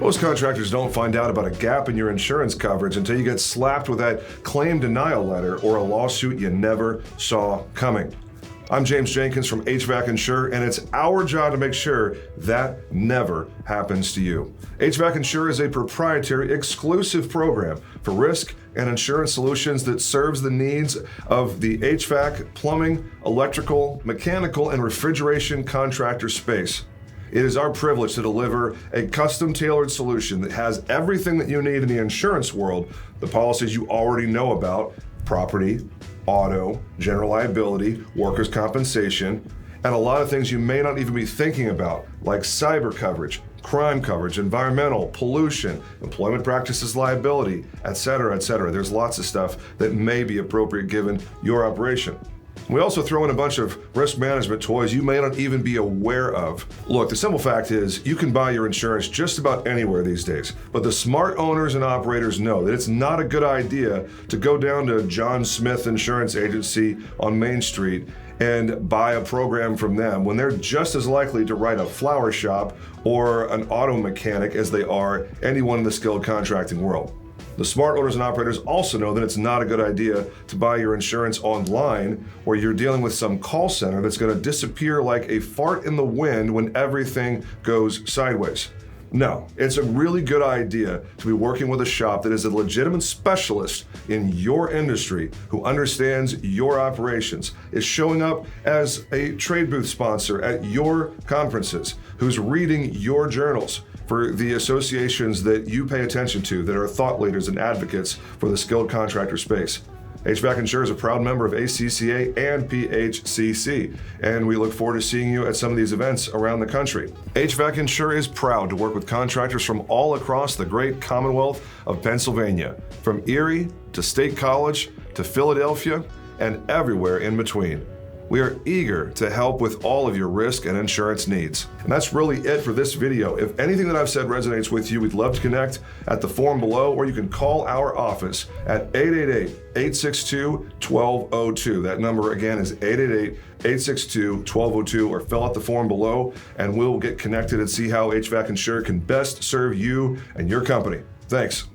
Most contractors don't find out about a gap in your insurance coverage until you get slapped with that claim denial letter or a lawsuit you never saw coming. I'm James Jenkins from HVAC Insure, and it's our job to make sure that never happens to you. HVAC Insure is a proprietary, exclusive program for risk and insurance solutions that serves the needs of the HVAC, plumbing, electrical, mechanical, and refrigeration contractor space. It is our privilege to deliver a custom-tailored solution that has everything that you need in the insurance world, the policies you already know about: property, auto, general liability, workers' compensation, and a lot of things you may not even be thinking about, like cyber coverage, crime coverage, environmental, pollution, employment practices liability, etc., etc. There's lots of stuff that may be appropriate given your operation. We also throw in a bunch of risk management toys you may not even be aware of. Look, the simple fact is you can buy your insurance just about anywhere these days, but the smart owners and operators know that it's not a good idea to go down to John Smith Insurance Agency on Main Street and buy a program from them when they're just as likely to write a flower shop or an auto mechanic as they are anyone in the skilled contracting world. The smart owners and operators also know that it's not a good idea to buy your insurance online where you're dealing with some call center that's going to disappear like a fart in the wind when everything goes sideways. No, it's a really good idea to be working with a shop that is a legitimate specialist in your industry who understands your operations, is showing up as a trade booth sponsor at your conferences, who's reading your journals for the associations that you pay attention to that are thought leaders and advocates for the skilled contractor space. HVAC Insure is a proud member of ACCA and PHCC, and we look forward to seeing you at some of these events around the country. HVAC Insure is proud to work with contractors from all across the great Commonwealth of Pennsylvania, from Erie to State College to Philadelphia and everywhere in between. We are eager to help with all of your risk and insurance needs. And that's really it for this video. If anything that I've said resonates with you, we'd love to connect at the form below, or you can call our office at 888-862-1202. That number again is 888-862-1202, or fill out the form below and we'll get connected and see how HVAC Insure can best serve you and your company. Thanks.